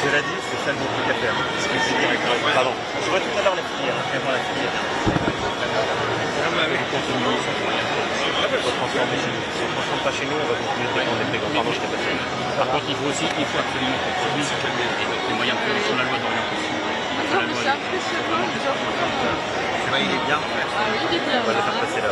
Cela dit, c'est ça le bon truc à faire. Parce que c'est directement. Pardon. Je vois tout à l'heure la filière. Je vais voir la filière. On va transformer chez nous. Si on ne transforme pas chez nous, on va continuer de dépendre des prégots. Pardon, je t'ai passé. Par contre, il faut absolument qu'on produise les moyens de production de la loi d'orientation. Il est bien. On va le faire passer là.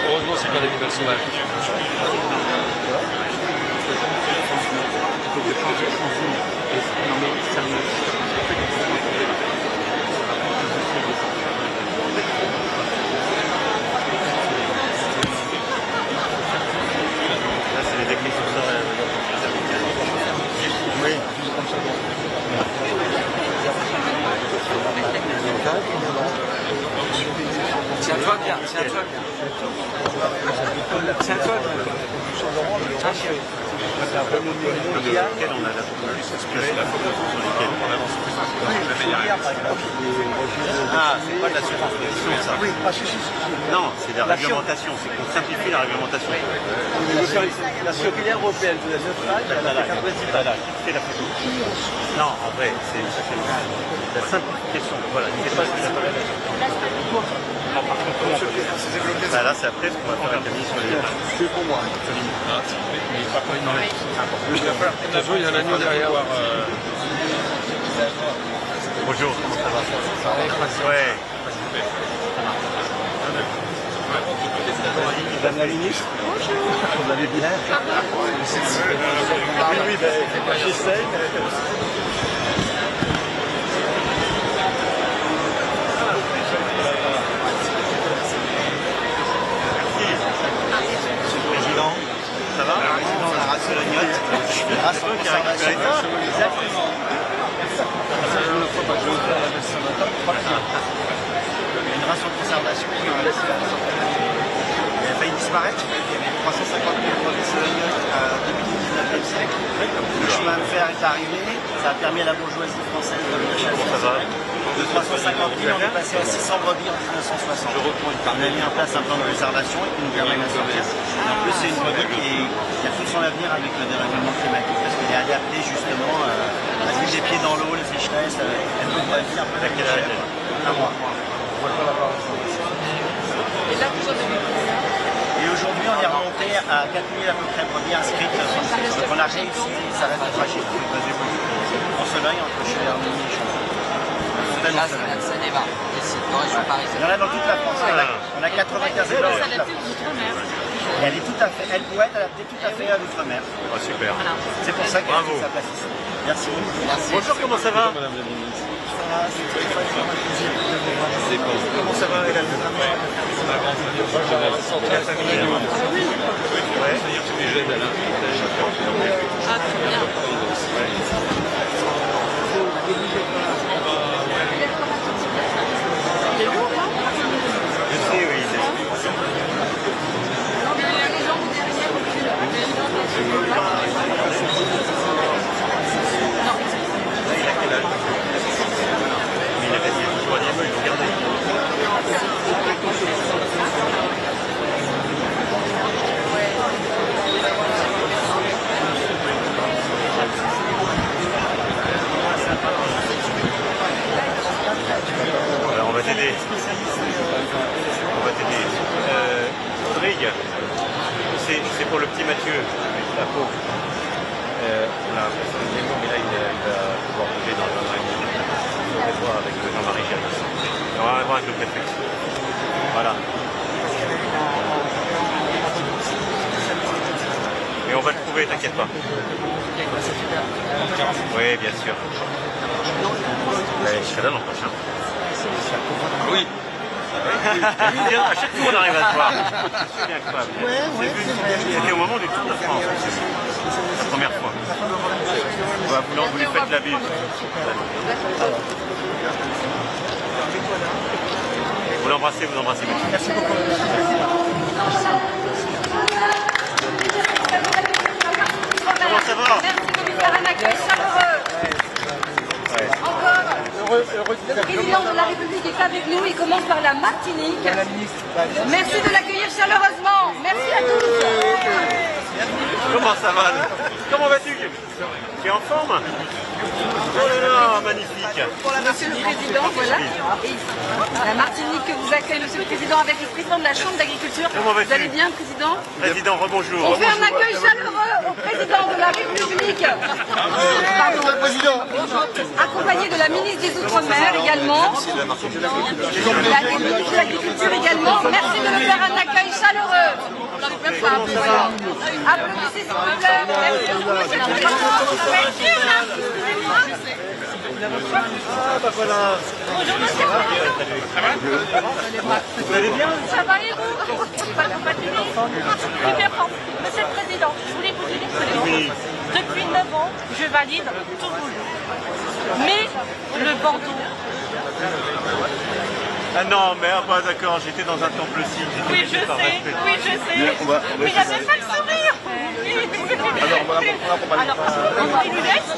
Heureusement, c'est pas des animaux sauvages. Non mais ça me... Là, c'est les techniques sur ça. Oui. Tiens-toi bien, tiens-toi bien. Tiens-toi bien. Lequel on a la photo sur lesquels on avance plus. Ah, c'est pas de la surtransposition, ça. Oui, non, c'est de la réglementation, c'est qu'on simplifie la réglementation. La circulaire européenne de la neutrale, elle a fait principal. C'est la photo. Non, en vrai, c'est la simplification. Voilà, c'est pas ce que j'appelle la bah là, c'est après ce qu'on va faire avec Camille sur les images. C'est pour moi. Il y a l'agneau derrière. Bonjour, comment ça va? Ouais. Madame la ministre. Bonjour. Vous allez bien? Oui, ben, j'essaye. Ça va? Président de la race de l'agnotte. La race de conservation. Exactement. Une race en conservation. Elle a failli disparaître. Il y avait 350 000 brebis de l'agnotte au début du 19e siècle. Le chemin de fer est arrivé. Ça a permis à la bourgeoisie française de venir chasser. Comment ça va? De 350 000, on est passé à 600 brebis en 1960. On a mis en place un plan de préservation qui nous permet de sortir. En plus, c'est une brebis qui a tout son avenir avec le dérèglement climatique parce qu'elle est adaptée justement à vivre les pieds dans l'eau, les sécheresses. Elle peut pas vivre un peu avec un mois. Et là, vous en avez combien? Et aujourd'hui, on est remonté à 4 000 à peu près brebis inscrites. Donc on a réussi, ça reste fragile. En Sologne, entre chez Hermine et Chambon. Là, ça vient de Seine-et-Marne, ici, dans la région parisienne. Il y en a dans toute la France. On a 95 000 dans toute la France. Et elle est tout à fait, elle pourrait être adaptée tout à fait à l'outre-mer. Oh, super. C'est pour ça qu'elle a sa place ici. Merci beaucoup. Merci. Bonjour, comment ça va? Madame la ministre. Comment ça va, Hélène? La famille. Ouais. Tous les jeunes à la Ah, très bien. Il est lourd, là? Je sais, oui. Il a quel âge? Mais il avait dit le troisième, ils l'ont gardé. Alors on va t'aider. On va t'aider. Rodrigue, c'est pour le petit Mathieu, la peau. On a passé le démo, mais là il va pouvoir bouger dans le règne. On va voir avec Jean-Marie Janis. On va voir avec le préfet. Voilà. Mais on va le trouver, t'inquiète pas. Oui, bien sûr. Je serai là l'an prochain. Oui. À chaque fois on arrive à te voir. C'est incroyable. C'était au moment du Tour de France. La première fois. Vous lui faites la bise. Vous l'embrassez, Merci beaucoup. Comment ça va? Merci de lui faire un accueil chaleureux. Encore. Le président de la République est avec nous. Il commence commence par la Martinique. Merci de l'accueillir chaleureusement. Merci à tous. Comment ça va? Comment vas-tu? Tu es en forme? Oh là là, magnifique. Monsieur le Président, voilà. Et la Martinique vous accueille, Monsieur le Président, avec le Président de la Chambre d'agriculture. Comment vas-tu? Vous allez bien, Président? Président, rebonjour. On fait un accueil chaleureux au Président de la République. Accompagné de la ministre des Outre-mer également. La ministre de l'Agriculture également. Merci de nous faire un accueil chaleureux. Applaudissez s'il vous plaît. Ah bah voilà. Bonjour monsieur. Vous allez bien? Ça va et vous? Monsieur le Président, je voulais vous dire que Oui. depuis 9 ans, je valide tout Toulouse. Mais le Bordeaux. Ah non, mais bah, d'accord, j'étais dans un temple sikh. Oui, je sais, oui, je sais. Mais il n'y avait pas le sourire. Alors, on va les lunettes.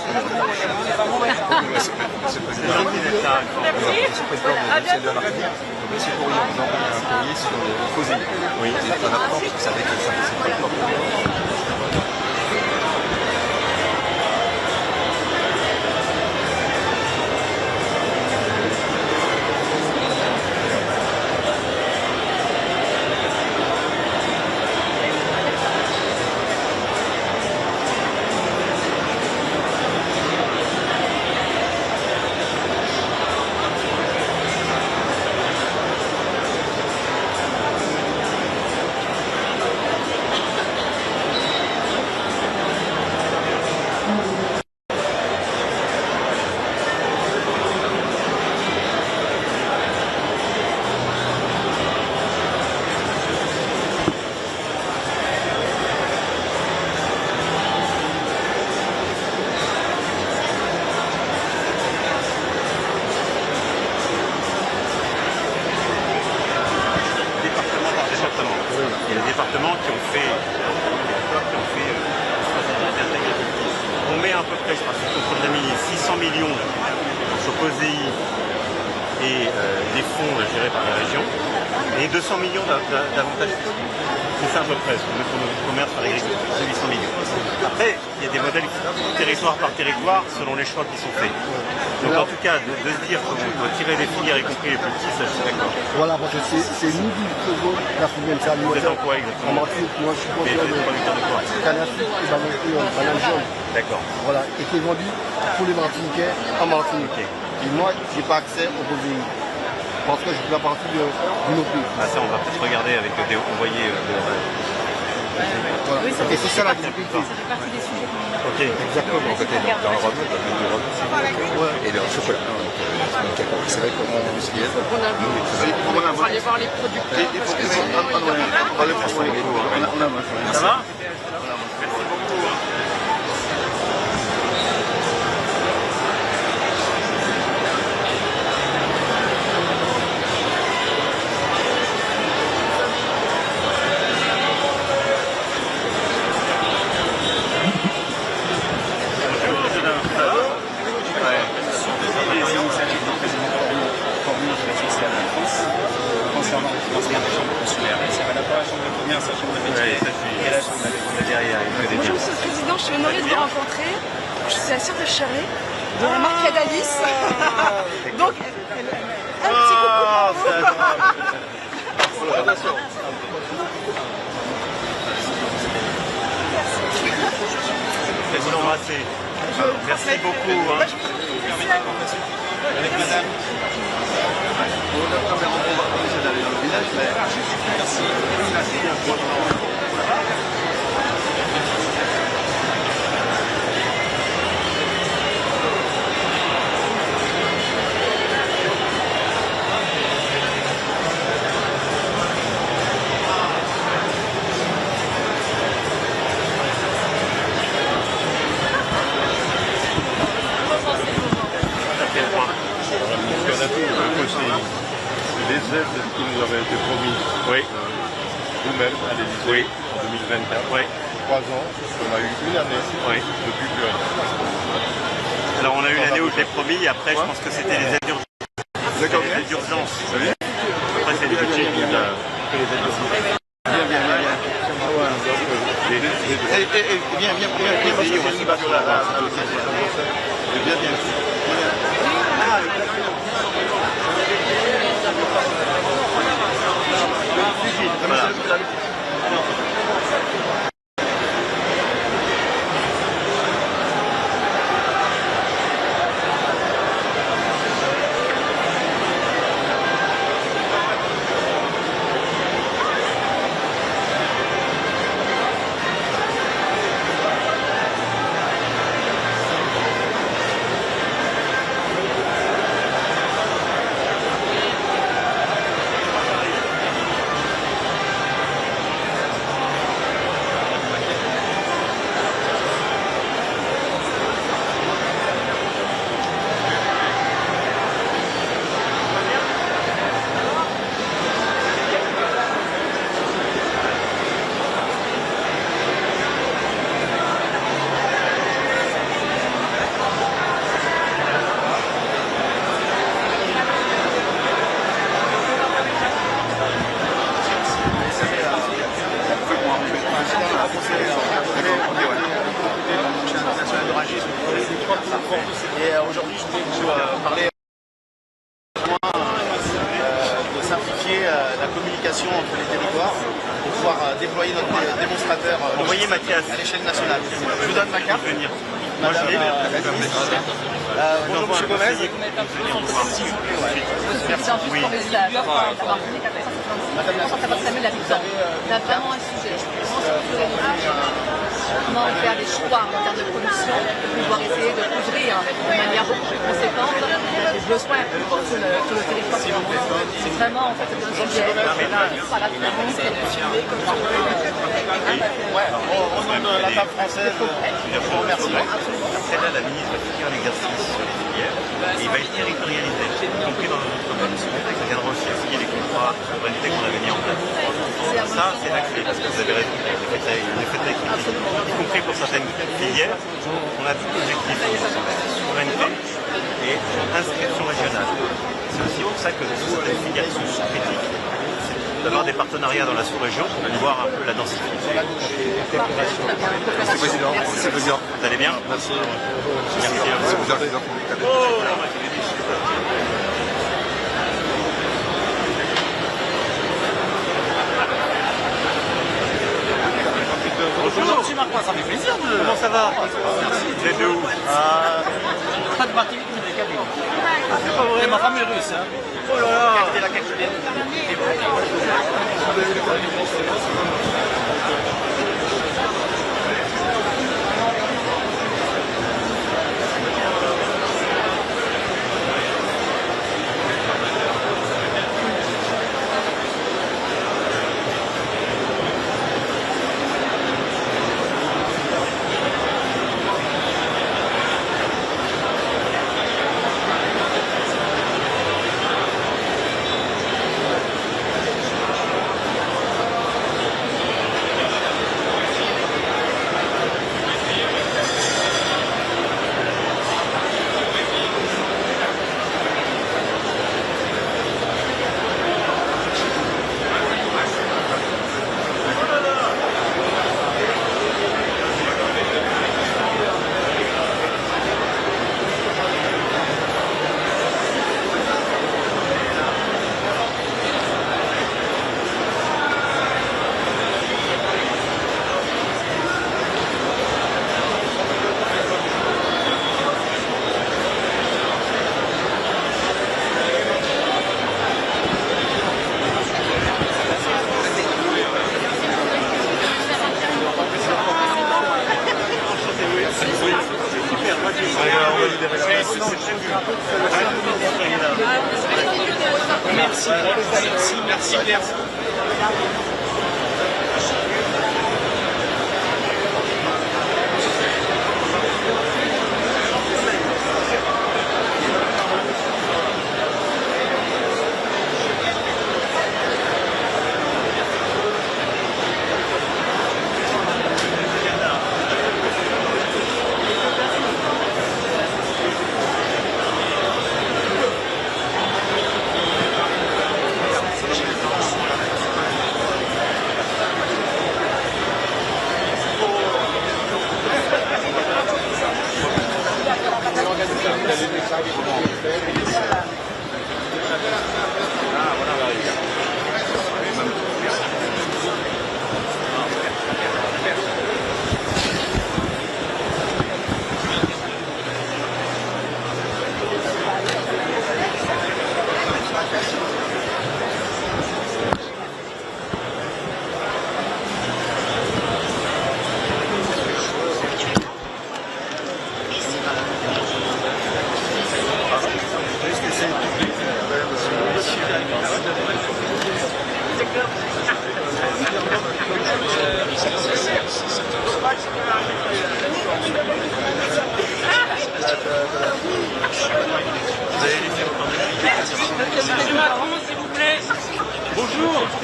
C'est gentil d'être là. Merci. À bientôt. Monsieur Courrier, vous envoyez un courrier sur le COSEI. Oui, c'est très important parce que ça avec le service de on met à peu près, je pense qu'on a mis 600 millions sur COSEI et des fonds gérés par la région et 200 millions d'avantages fiscaux. C'est ça à peu près, pour notre commerce par l'agriculture, c'est 800 millions. Après, il y a des modèles territoire par territoire selon les choix qui sont faits. Donc en tout cas, de se dire qu'on doit tirer des filières, y compris les plus petits, ça je suis d'accord. Voilà, parce que c'est nous qui faisons la filière alimentaire. Vous êtes en quoi exactement? En Martinique, moi je suis Mais vous êtes producteur de quoi? canne à sucre et banane jaune. D'accord. Voilà, et qui est vendu pour les Martiniquais en Martinique. Et moi, je n'ai pas accès au COSEI. Parce que je fais la partie d'une autre pays. Ah ça, on va peut-être regarder avec des envoyés Voilà. Et c'est ça la difficulté. Ok, Exactement. En fait, dans le rhum, et le chocolat. C'est vrai qu'on a industriel. On va aller voir les producteurs. ça va? Bonjour Monsieur le Président, je suis honorée de vous rencontrer. Je suis la sœur de Charret, de la marque Adalis. Donc, un petit coucou pour vous. Je vais vous l'embrasser. Merci beaucoup. Hein. Les aides qui nous avaient été promises nous-mêmes à l'Élysée en 2024. 3 ans, on a eu une année depuis plus rien. Alors on a eu l'année où je l'ai promis et après je pense que c'était les aides d'urgence. D'accord. Les aides d'urgence. c'est le budget que les aides Et aujourd'hui, je voulais vous parler de simplifier la communication entre les territoires pour pouvoir déployer notre démonstrateur Envoyez Mathias à l'échelle nationale. Je vous donne ma carte. venir. Madame, bonjour Monsieur Gomez. Madame la on a vraiment un sujet. Je pense que comment faire des choix en termes de production, pouvoir essayer de couvrir de manière beaucoup plus conséquente les besoins sur le territoire. C'est vraiment en fait un sujet par la France et de filmer comme ça. Au nom de la table française, je vous remercie. Après là, la ministre va finir l'exercice sur les filières et il va être territorialisé, y compris dans notre commission. Ça viendra aussi appuyer les contrats de souveraineté qu'on avait mis en place. Ça, c'est la clé, parce que vous avez raison, y compris pour certaines filières, on a deux objectifs, souveraineté et inscription régionale. C'est aussi pour ça que certaines filières sont critiques. D'avoir des partenariats dans la sous-région pour pouvoir un peu la densifier. Monsieur le Président, Vous allez bien? merci. Merci. Bonjour Monsieur Marcois, ça fait plaisir de... Comment ça va? Merci. Vous êtes de où? Pas de Martinique, mais des Cadieux. C'est pas vrai. Ma femme est russe. Hein. Oh là là. C'est la capitale. Merci Claire.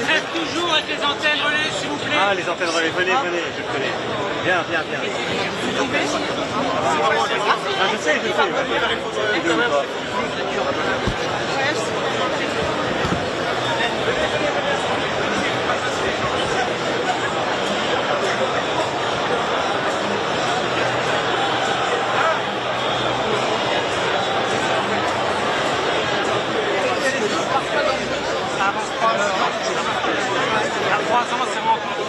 Grève toujours avec les antennes relais, s'il vous plaît. Ah, les antennes relais, venez, je connais. Bien. Vous tombez Ah, je sais. Il y a 3 ans, c'est rencontre.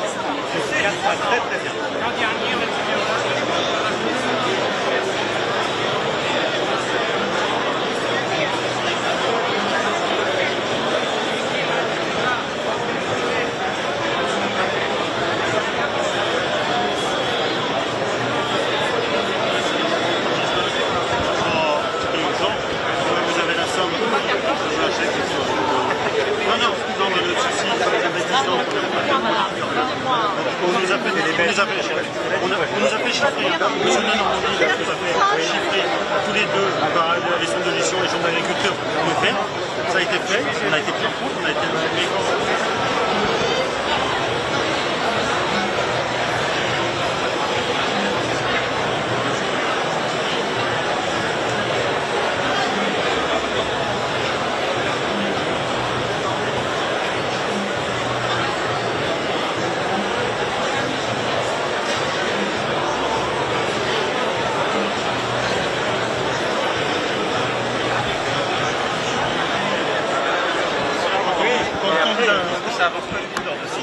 Je sais, très bien. L'an dernier, on était bien. Vous avez la somme. Non, le souci, on nous a fait chiffrer. Monsieur le Normandie, tout à fait chiffré. Tous les deux, les centres de gestion, les chambres d'agriculture, le faire. Ça a été fait, on a été pris en compte, on a été informé.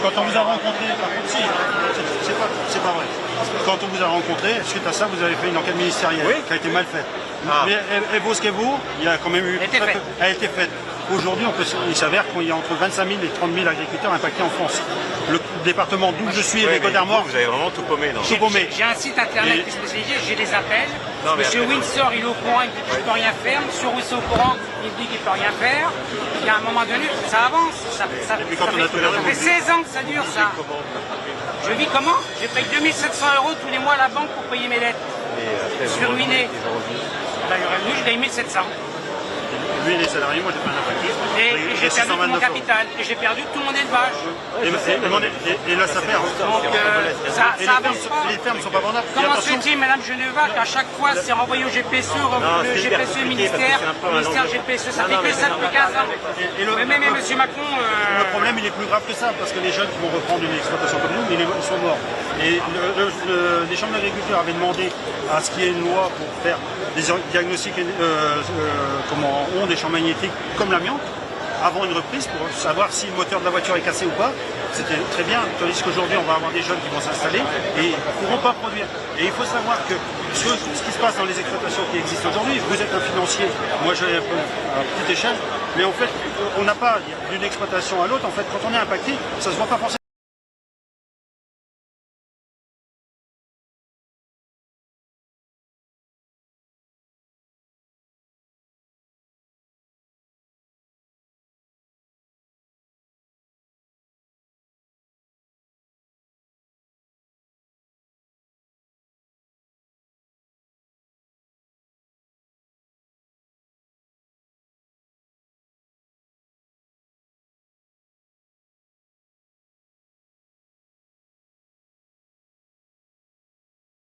Quand on vous a rencontré, si, c'est pas vrai. Quand on vous a rencontré, suite à ça, vous avez fait une enquête ministérielle qui a été mal faite. Mais elle vaut ce qu'elle vaut, il y a quand même eu... Elle a été faite. Aujourd'hui, il s'avère qu'il y a entre 25 000 et 30 000 agriculteurs impactés en France. Le département d'où je suis, les Côtes d'Armor... Vous avez vraiment tout paumé, non? J'ai un site internet qui est spécialisé, j'ai des appels. Monsieur Windsor, il est au courant, il me dit qu'il ne peut rien faire. Monsieur Rousseau au courant, il me dit qu'il ne peut rien faire. Il y a un moment donné, ça avance. Ça fait 16 ans que ça dure, ça. Je vis comment? Je paye 2700 € tous les mois à la banque pour payer mes dettes. Je suis ruiné. Les revenus, je paye 1700. Lui, les salariés, moi, j'ai pas un impact. Et j'ai perdu tout mon capital. Et j'ai perdu tout mon élevage. Et là, ça perd. Donc, ça avance pas. Les fermes ne sont pas vendables. Comment se fait-il, Madame Geneva, qu'à chaque fois c'est renvoyé au GPSE, le GPSE ministère GPSE, ça fait que ça depuis 15 ans. Mais même Monsieur Macron... Le problème, il est plus grave que ça, parce que les jeunes qui vont reprendre une exploitation comme nous, ils sont morts. Et les chambres d'agriculture avaient demandé à ce qu'il y ait une loi pour faire des diagnostics ondes et champs magnétiques comme l'amiante, avant une reprise, pour savoir si le moteur de la voiture est cassé ou pas. C'était très bien, tandis qu'aujourd'hui on va avoir des jeunes qui vont s'installer et ils ne pourront pas produire. Et il faut savoir que ce qui se passe dans les exploitations qui existent aujourd'hui, vous êtes un financier, moi je vais un peu à petite échelle, mais en fait on n'a pas d'une exploitation à l'autre, en fait quand on est impacté, ça ne se voit pas forcément.